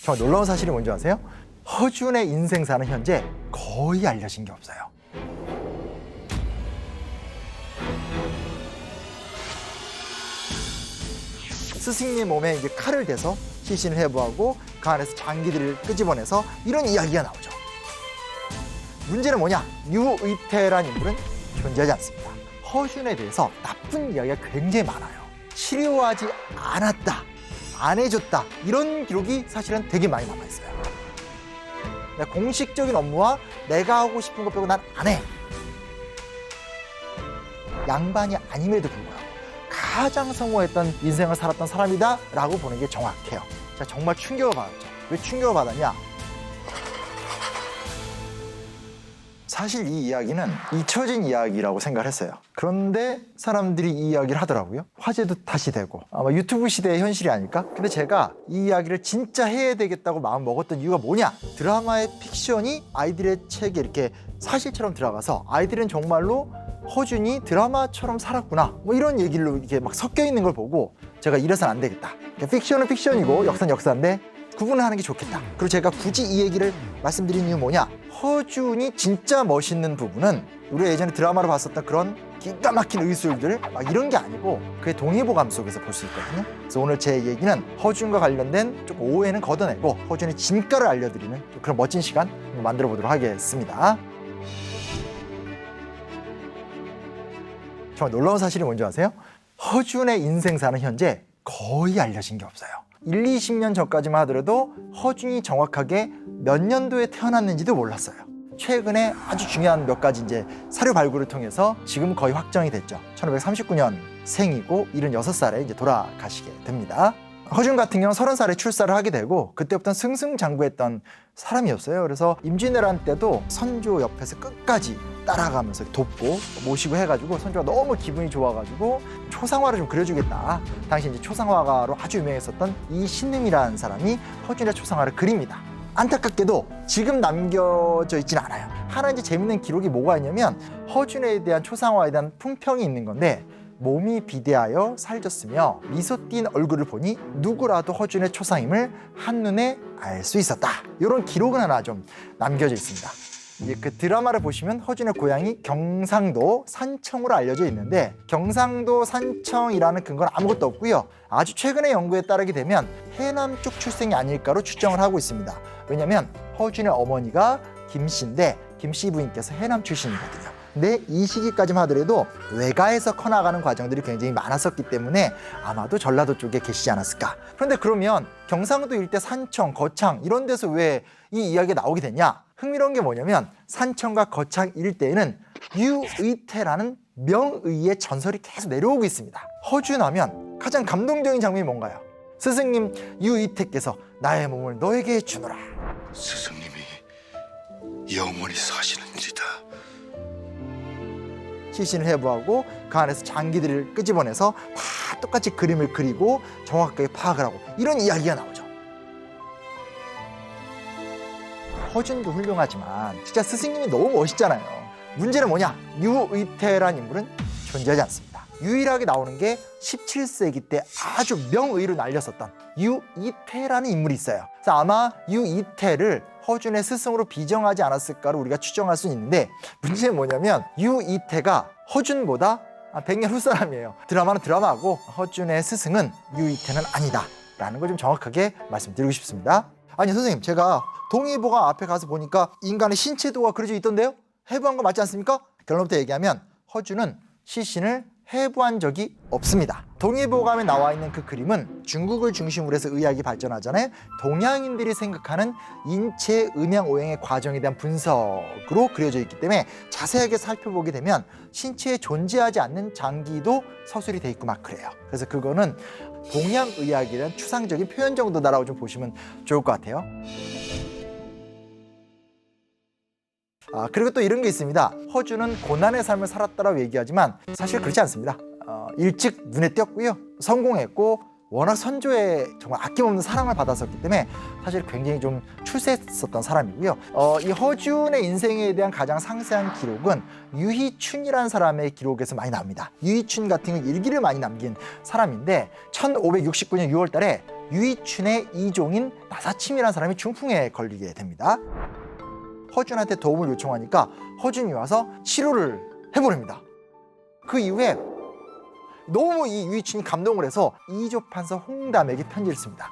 정말 놀라운 사실이 뭔지 아세요? 허준의 인생사는 현재 거의 알려진 게 없어요. 스승님 몸에 이제 칼을 대서 시신을 해부하고 그 안에서 장기들을 끄집어내서 이런 이야기가 나오죠. 문제는 뭐냐? 유의태라는 인물은 존재하지 않습니다. 허준에 대해서 나쁜 이야기가 굉장히 많아요. 치료하지 않았다, 안 해줬다, 이런 기록이 사실은 되게 많이 남아있어요. 공식적인 업무와 내가 하고 싶은 것 빼고 난 안 해. 양반이 아님에도 불구하고 가장 성공했던 인생을 살았던 사람이다 라고 보는 게 정확해요. 자, 정말 충격을 받았죠. 왜 충격을 받았냐? 사실 이 이야기는 잊혀진 이야기라고 생각을 했어요. 그런데 사람들이 이 이야기를 하더라고요. 화제도 다시 되고, 아마 유튜브 시대의 현실이 아닐까? 근데 제가 이 이야기를 진짜 해야 되겠다고 마음 먹었던 이유가 뭐냐? 드라마의 픽션이 아이들의 책에 이렇게 사실처럼 들어가서 아이들은 정말로 허준이 드라마처럼 살았구나, 뭐 이런 얘기로 이렇게 막 섞여 있는 걸 보고 제가 이래서는 안 되겠다. 픽션은 픽션이고 역사는 역사인데 구분을 하는 게 좋겠다. 그리고 제가 굳이 이 얘기를 말씀드린 이유 뭐냐? 허준이 진짜 멋있는 부분은 우리가 예전에 드라마로 봤었던 그런 기가 막힌 의술들 막 이런 게 아니고 그의 동의보감 속에서 볼 수 있거든요. 그래서 오늘 제 얘기는 허준과 관련된 조금 오해는 걷어내고 허준의 진가를 알려드리는 그런 멋진 시간 만들어 보도록 하겠습니다. 정말 놀라운 사실이 뭔지 아세요? 허준의 인생사는 현재 거의 알려진 게 없어요. 20년 전까지만 하더라도 허준이 정확하게 몇 년도에 태어났는지도 몰랐어요. 최근에 아주 중요한 몇 가지 이제 사료 발굴을 통해서 지금 거의 확정이 됐죠. 1539년 생이고 76살에 이제 돌아가시게 됩니다. 허준 같은 경우는 30살에 출사를 하게 되고 그때부터 승승장구했던 사람이었어요. 그래서 임진왜란 때도 선조 옆에서 끝까지 따라가면서 돕고 모시고 해가지고 선조가 너무 기분이 좋아가지고 초상화를 좀 그려주겠다. 당시 이제 초상화가로 아주 유명했었던 이신음이라는 사람이 허준의 초상화를 그립니다. 안타깝게도 지금 남겨져 있진 않아요. 하나 이제 재밌는 기록이 뭐가 있냐면 허준에 대한 초상화에 대한 풍평이 있는 건데 몸이 비대하여 살쪘으며 미소 띈 얼굴을 보니 누구라도 허준의 초상임을 한눈에 알 수 있었다. 이런 기록은 하나 좀 남겨져 있습니다. 이제 그 드라마를 보시면 허준의 고향이 경상도 산청으로 알려져 있는데 경상도 산청이라는 근거는 아무것도 없고요. 아주 최근의 연구에 따르게 되면 해남 쪽 출생이 아닐까로 추정을 하고 있습니다. 왜냐하면 허준의 어머니가 김씨인데 김씨 부인께서 해남 출신이거든요. 근데 이 시기까지만 하더라도 외가에서 커나가는 과정들이 굉장히 많았었기 때문에 아마도 전라도 쪽에 계시지 않았을까. 그런데 그러면 경상도 일대 산청, 거창 이런 데서 왜 이 이야기가 나오게 됐냐? 흥미로운 게 뭐냐면 산청과 거창 일대에는 유의태라는 명의의 전설이 계속 내려오고 있습니다. 허준하면 가장 감동적인 장면이 뭔가요? 스승님 유의태께서 나의 몸을 너에게 주노라. 스승님이 영원히 사시는 일이다. 시신을 해부하고 그 안에서 장기들을 끄집어내서 다 똑같이 그림을 그리고 정확하게 파악을 하고 이런 이야기가 나오죠. 허준도 훌륭하지만 진짜 스승님이 너무 멋있잖아요. 문제는 뭐냐? 유의태라는 인물은 존재하지 않습니다. 유일하게 나오는 게 17세기 때 아주 명의로 날렸었던 유의태라는 인물이 있어요. 그래서 아마 유의태를 허준의 스승으로 비정하지 않았을까로 우리가 추정할 수 있는데 문제는 뭐냐면 유의태가 허준보다 100년 후 사람이에요. 드라마는 드라마고 허준의 스승은 유의태는 아니다 라는 걸 좀 정확하게 말씀드리고 싶습니다. 아니 선생님, 제가 동의보감 앞에 가서 보니까 인간의 신체도가 그려져 있던데요? 해부한 거 맞지 않습니까? 결론부터 얘기하면 허준은 시신을 해부한 적이 없습니다. 동의보감에 나와 있는 그 그림은 중국을 중심으로 해서 의학이 발전하잖아요. 동양인들이 생각하는 인체 음양오행의 과정에 대한 분석으로 그려져 있기 때문에 자세하게 살펴보게 되면 신체에 존재하지 않는 장기도 서술이 돼 있고 막 그래요. 그래서 그거는 동양의학에 대한 추상적인 표현 정도다라고 좀 보시면 좋을 것 같아요. 그리고 또 이런 게 있습니다. 허준은 고난의 삶을 살았다라고 얘기하지만 사실 그렇지 않습니다. 일찍 눈에 띄었고요. 성공했고 워낙 선조의 정말 아낌없는 사랑을 받았었기 때문에 사실 굉장히 좀 출세했었던 사람이고요. 이 허준의 인생에 대한 가장 상세한 기록은 유희춘이라는 사람의 기록에서 많이 나옵니다. 유희춘 같은 경우 일기를 많이 남긴 사람인데 1569년 6월 달에 유이춘의 이종인 나사침이라는 사람이 중풍에 걸리게 됩니다. 허준한테 도움을 요청하니까 허준이 와서 치료를 해버립니다. 그 이후에 너무 이 유이춘이 감동을 해서 이조판서 홍담에게 편지를 씁니다.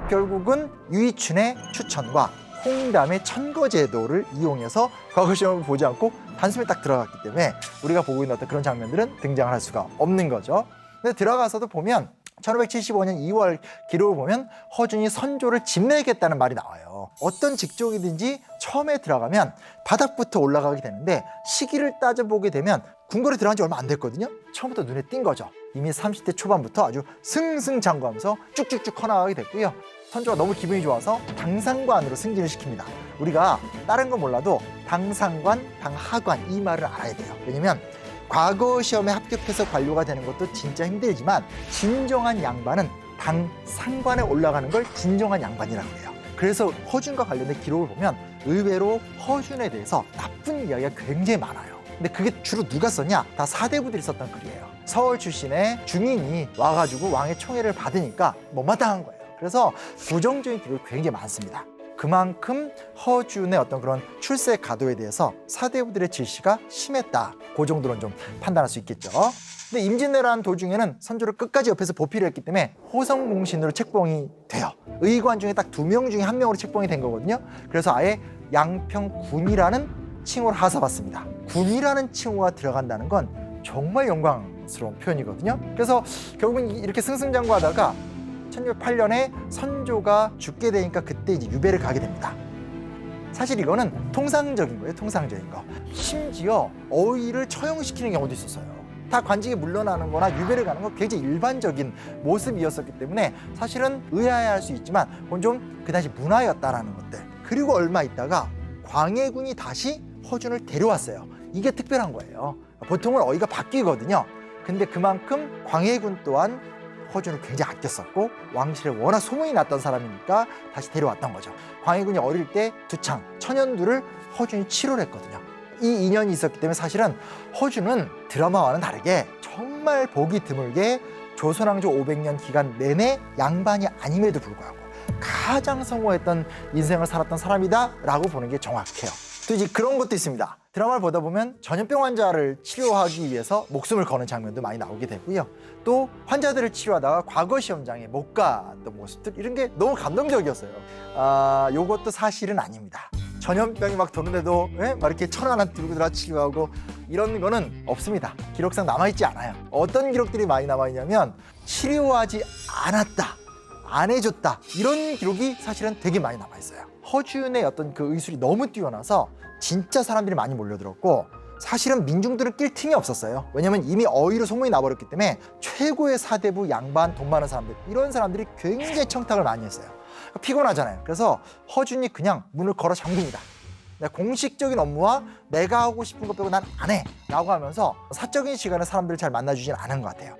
결국은 유이춘의 추천과 홍담의 천거제도를 이용해서 과거 시험을 보지 않고 단숨에 딱 들어갔기 때문에 우리가 보고 있는 어떤 그런 장면들은 등장을 할 수가 없는 거죠. 근데 들어가서도 보면 1575년 2월 기록을 보면 허준이 선조를 집내겠다는 말이 나와요. 어떤 직종이든지 처음에 들어가면 바닥부터 올라가게 되는데 시기를 따져보게 되면 궁궐에 들어간 지 얼마 안 됐거든요. 처음부터 눈에 띈 거죠. 이미 30대 초반부터 아주 승승장구하면서 쭉쭉쭉 커나가게 됐고요. 선조가 너무 기분이 좋아서 당상관으로 승진을 시킵니다. 우리가 다른 건 몰라도 당상관, 당하관 이 말을 알아야 돼요. 왜냐면 과거 시험에 합격해서 관료가 되는 것도 진짜 힘들지만 진정한 양반은 당상관에 올라가는 걸 진정한 양반이라고 해요. 그래서 허준과 관련된 기록을 보면 의외로 허준에 대해서 나쁜 이야기가 굉장히 많아요. 근데 그게 주로 누가 썼냐? 다 사대부들이 썼던 글이에요. 서울 출신의 중인이 와가지고 왕의 총애를 받으니까 못마땅한 거예요. 그래서 부정적인 기록이 굉장히 많습니다. 그만큼 허준의 어떤 그런 출세 가도에 대해서 사대부들의 질시가 심했다. 그 정도는 좀 판단할 수 있겠죠. 근데 임진왜란 도중에는 선조를 끝까지 옆에서 보필을 했기 때문에 호성공신으로 책봉이 돼요. 의관 중에 딱 2명 중에 1명으로 책봉이 된 거거든요. 그래서 아예 양평군이라는 칭호를 하사받습니다. 군이라는 칭호가 들어간다는 건 정말 영광스러운 표현이거든요. 그래서 결국은 이렇게 승승장구하다가 1608년에 선조가 죽게 되니까 그때 이제 유배를 가게 됩니다. 사실 이거는 통상적인 거예요. 통상적인 거. 심지어 어의를 처형시키는 경우도 있었어요. 다 관직에 물러나는 거나 유배를 가는 건 굉장히 일반적인 모습이었었기 때문에 사실은 의아해할 수 있지만 그건 좀 그 당시 문화였다라는 것들. 그리고 얼마 있다가 광해군이 다시 허준을 데려왔어요. 이게 특별한 거예요. 보통은 어의가 바뀌거든요. 근데 그만큼 광해군 또한 허준을 굉장히 아꼈었고 왕실에 워낙 소문이 났던 사람이니까 다시 데려왔던 거죠. 광해군이 어릴 때 두창, 천연두를 허준이 치료를 했거든요. 이 인연이 있었기 때문에 사실은 허준은 드라마와는 다르게 정말 보기 드물게 조선왕조 500년 기간 내내 양반이 아님에도 불구하고 가장 성공했던 인생을 살았던 사람이다라고 보는 게 정확해요. 또 이제 그런 것도 있습니다. 드라마를 보다 보면 전염병 환자를 치료하기 위해서 목숨을 거는 장면도 많이 나오게 되고요. 또 환자들을 치료하다가 과거 시험장에 못 갔던 모습들 이런 게 너무 감동적이었어요. 요것도 사실은 아닙니다. 전염병이 막 도는데도 막 이렇게 천 하나 들고 들어 치료하고 이런 거는 없습니다. 기록상 남아있지 않아요. 어떤 기록들이 많이 남아있냐면 치료하지 않았다, 안 해줬다 이런 기록이 사실은 되게 많이 남아있어요. 허준의 어떤 그 의술이 너무 뛰어나서 진짜 사람들이 많이 몰려들었고 사실은 민중들은 낄 틈이 없었어요. 왜냐면 이미 어의로 소문이 나버렸기 때문에 최고의 사대부, 양반, 돈 많은 사람들 이런 사람들이 굉장히 청탁을 많이 했어요. 피곤하잖아요. 그래서 허준이 그냥 문을 걸어 잠깁니다. 공식적인 업무와 내가 하고 싶은 것 빼고 난 안 해 라고 하면서 사적인 시간에 사람들을 잘 만나주진 않은 것 같아요.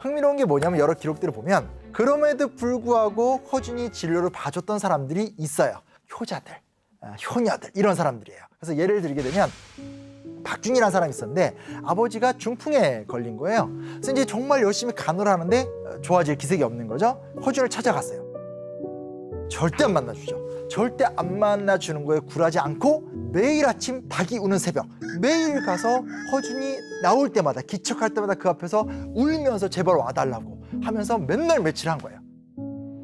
흥미로운 게 뭐냐면 여러 기록들을 보면 그럼에도 불구하고 허준이 진료를 봐줬던 사람들이 있어요. 효자들, 효녀들 이런 사람들이에요. 그래서 예를 들게 되면 박준이라는 사람이 있었는데 아버지가 중풍에 걸린 거예요. 그래서 이제 정말 열심히 간호를 하는데 좋아질 기색이 없는 거죠. 허준을 찾아갔어요. 절대 안 만나주죠. 절대 안 만나주는 거에 굴하지 않고 매일 아침 닭이 우는 새벽 매일 가서 허준이 나올 때마다 기척할 때마다 그 앞에서 울면서 제발 와달라고 하면서 맨날 며칠 한 거예요.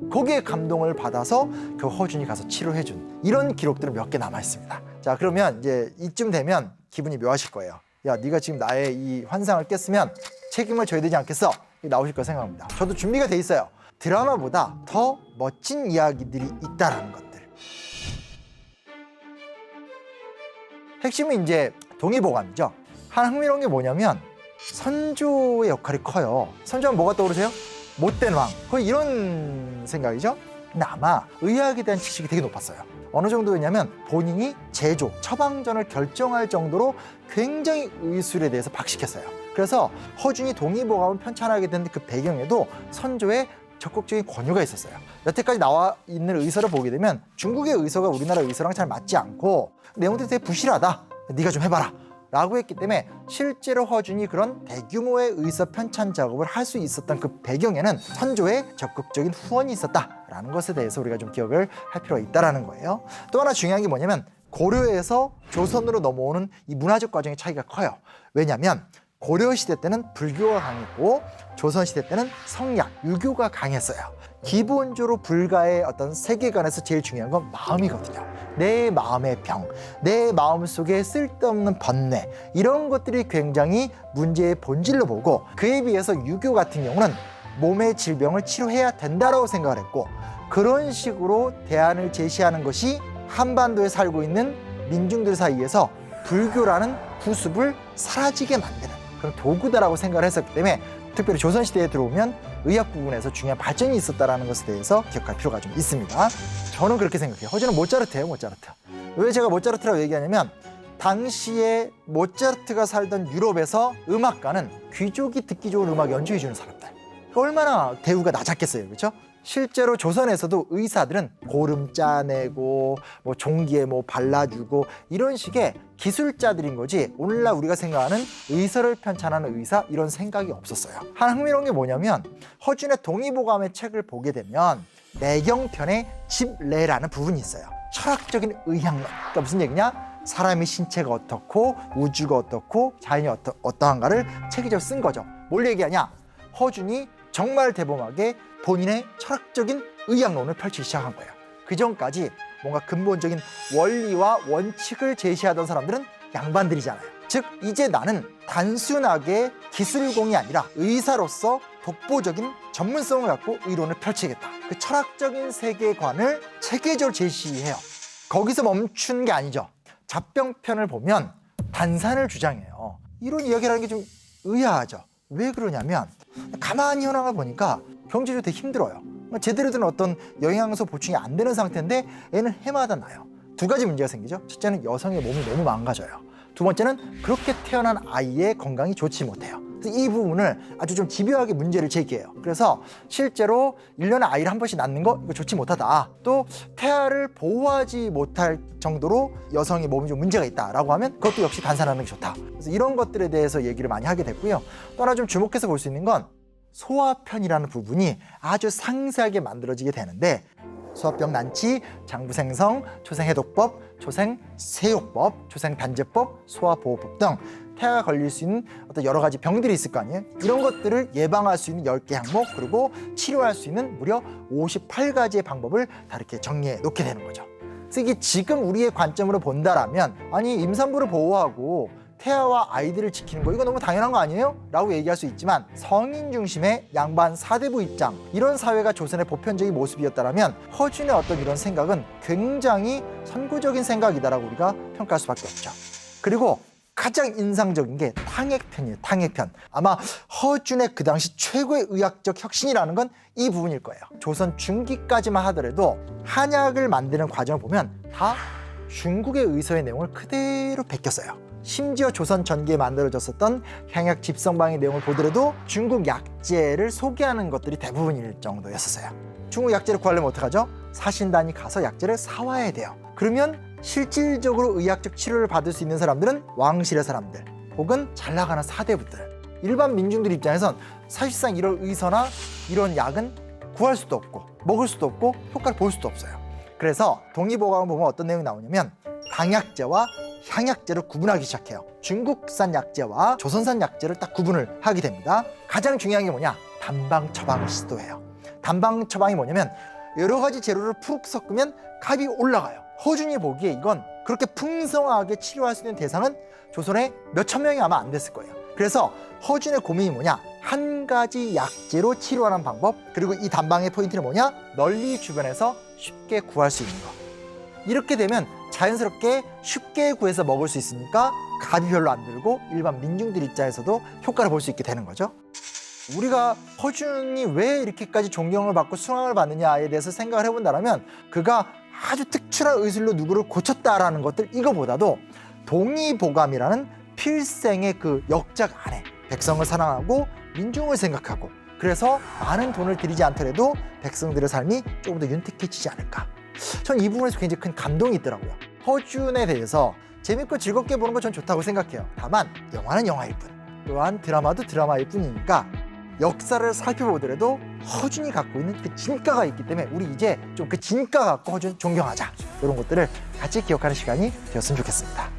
거기에 감동을 받아서 그 허준이 가서 치료해준 이런 기록들은 몇 개 남아 있습니다. 자, 그러면 이제 이쯤 되면 기분이 묘하실 거예요. 야, 네가 지금 나의 이 환상을 깼으면 책임을 져야 되지 않겠어? 나오실 거 생각합니다. 저도 준비가 돼 있어요. 드라마보다 더 멋진 이야기들이 있다라는 것들. 핵심은 이제 동의보감이죠. 한 흥미로운 게 뭐냐면 선조의 역할이 커요. 선조하면 뭐가 떠오르세요? 못된 왕. 거의 이런 생각이죠. 근데 아마 의학에 대한 지식이 되게 높았어요. 어느 정도였냐면 본인이 제조, 처방전을 결정할 정도로 굉장히 의술에 대해서 박식했어요. 그래서 허준이 동의보감을 편찬하게 된 그 배경에도 선조의 적극적인 권유가 있었어요. 여태까지 나와 있는 의서를 보게 되면 중국의 의서가 우리나라 의서랑 잘 맞지 않고 내용들이 되게 부실하다. 네가 좀 해봐라 라고 했기 때문에 실제로 허준이 그런 대규모의 의사 편찬 작업을 할 수 있었던 그 배경에는 선조의 적극적인 후원이 있었다라는 것에 대해서 우리가 좀 기억을 할 필요가 있다는 거예요. 또 하나 중요한 게 뭐냐면 고려에서 조선으로 넘어오는 이 문화적 과정의 차이가 커요. 왜냐하면 고려시대 때는 불교가 강했고 조선시대 때는 성약, 유교가 강했어요. 기본적으로 불가의 어떤 세계관에서 제일 중요한 건 마음이거든요. 내 마음의 병, 내 마음속에 쓸데없는 번뇌, 이런 것들이 굉장히 문제의 본질로 보고, 그에 비해서 유교 같은 경우는 몸의 질병을 치료해야 된다고 생각을 했고, 그런 식으로 대안을 제시하는 것이 한반도에 살고 있는 민중들 사이에서 불교라는 구습을 사라지게 만드는 그런 도구다라고 생각을 했었기 때문에 특별히 조선시대에 들어오면 의학 부분에서 중요한 발전이 있었다는 것에 대해서 기억할 필요가 좀 있습니다. 저는 그렇게 생각해요. 허준은 모차르트예요, 모차르트. 왜 제가 모차르트라고 얘기하냐면 당시에 모차르트가 살던 유럽에서 음악가는 귀족이 듣기 좋은 음악 연주해주는 사람들. 얼마나 대우가 낮았겠어요, 그렇죠? 실제로 조선에서도 의사들은 고름 짜내고 뭐 종기에 뭐 발라주고 이런 식의 기술자들인 거지, 오늘날 우리가 생각하는 의사를 편찬하는 의사 이런 생각이 없었어요. 하나 흥미로운 게 뭐냐면 허준의 동의보감의 책을 보게 되면 내경편에 집례라는 부분이 있어요. 철학적인 의학론. 그러니까 무슨 얘기냐? 사람의 신체가 어떻고 우주가 어떻고 자연이 어떠한가를 체계적으로 쓴 거죠. 뭘 얘기하냐? 허준이 정말 대범하게 본인의 철학적인 의학론을 펼치기 시작한 거예요. 그 전까지 뭔가 근본적인 원리와 원칙을 제시하던 사람들은 양반들이잖아요. 즉 이제 나는 단순하게 기술공이 아니라 의사로서 독보적인 전문성을 갖고 의론을 펼치겠다. 그 철학적인 세계관을 체계적으로 제시해요. 거기서 멈춘 게 아니죠. 잡병편을 보면 단산을 주장해요. 이런 이야기를 하는 게 좀 의아하죠. 왜 그러냐면 가만히 현황을 보니까 경제적으로 되게 힘들어요. 제대로 된 어떤 영양소 보충이 안 되는 상태인데 애는 해마다 나요. 두 가지 문제가 생기죠. 첫째는 여성의 몸이 너무 망가져요. 두 번째는 그렇게 태어난 아이의 건강이 좋지 못해요. 그래서 이 부분을 아주 좀 집요하게 문제를 제기해요. 그래서 실제로 1년에 아이를 한 번씩 낳는 거 이거 좋지 못하다. 또 태아를 보호하지 못할 정도로 여성의 몸이 좀 문제가 있다라고 하면 그것도 역시 단산하는 게 좋다. 그래서 이런 것들에 대해서 얘기를 많이 하게 됐고요. 또 하나 좀 주목해서 볼 수 있는 건 소화편이라는 부분이 아주 상세하게 만들어지게 되는데 소화병 난치, 장부생성, 초생해독법, 초생세욕법, 초생단제법, 소화보호법 등 태아가 걸릴 수 있는 어떤 여러 가지 병들이 있을 거 아니에요? 이런 것들을 예방할 수 있는 10개 항목, 그리고 치료할 수 있는 무려 58가지의 방법을 다 이렇게 정리해 놓게 되는 거죠. 그래서 이게 지금 우리의 관점으로 본다라면 아니 임산부를 보호하고 태아와 아이들을 지키는 거 이거 너무 당연한 거 아니에요? 라고 얘기할 수 있지만 성인 중심의 양반 사대부 입장, 이런 사회가 조선의 보편적인 모습이었다면 허준의 어떤 이런 생각은 굉장히 선구적인 생각이다라고 우리가 평가할 수밖에 없죠. 그리고 가장 인상적인 게 탕액편이에요. 탕액편. 아마 허준의 그 당시 최고의 의학적 혁신이라는 건 이 부분일 거예요. 조선 중기까지만 하더라도 한약을 만드는 과정을 보면 다 중국의 의서의 내용을 그대로 베꼈어요. 심지어 조선 전기에 만들어졌었던 향약 집성방의 내용을 보더라도 중국 약재를 소개하는 것들이 대부분일 정도였었어요. 중국 약재를 구하려면 어떡하죠? 사신단이 가서 약재를 사와야 돼요. 그러면 실질적으로 의학적 치료를 받을 수 있는 사람들은 왕실의 사람들 혹은 잘 나가는 사대부들, 일반 민중들 입장에선 사실상 이런 의서나 이런 약은 구할 수도 없고 먹을 수도 없고 효과를 볼 수도 없어요. 그래서 동의보감을 보면 어떤 내용이 나오냐면 당약재와 향약재를 구분하기 시작해요. 중국산 약재와 조선산 약재를 딱 구분을 하게 됩니다. 가장 중요한 게 뭐냐? 단방 처방을 시도해요. 단방 처방이 뭐냐면 여러 가지 재료를 푹 섞으면 값이 올라가요. 허준이 보기에 이건 그렇게 풍성하게 치료할 수 있는 대상은 조선에 몇천 명이 아마 안 됐을 거예요. 그래서 허준의 고민이 뭐냐? 한 가지 약재로 치료하는 방법, 그리고 이 단방의 포인트는 뭐냐? 널리 주변에서 쉽게 구할 수 있는 거. 이렇게 되면 자연스럽게 쉽게 구해서 먹을 수 있으니까 값이 별로 안 들고 일반 민중들 입장에서도 효과를 볼 수 있게 되는 거죠. 우리가 허준이 왜 이렇게까지 존경을 받고 수강을 받느냐에 대해서 생각을 해본다면 그가 아주 특출한 의술로 누구를 고쳤다라는 것들, 이거보다도 동의보감이라는 필생의 그 역작 안에 백성을 사랑하고 민중을 생각하고, 그래서 많은 돈을 들이지 않더라도 백성들의 삶이 조금 더 윤택해지지 않을까. 전 이 부분에서 굉장히 큰 감동이 있더라고요. 허준에 대해서 재밌고 즐겁게 보는 건 전 좋다고 생각해요. 다만 영화는 영화일 뿐, 또한 드라마도 드라마일 뿐이니까 역사를 살펴보더라도 허준이 갖고 있는 그 진가가 있기 때문에 우리 이제 좀 그 진가 갖고 허준 존경하자, 이런 것들을 같이 기억하는 시간이 되었으면 좋겠습니다.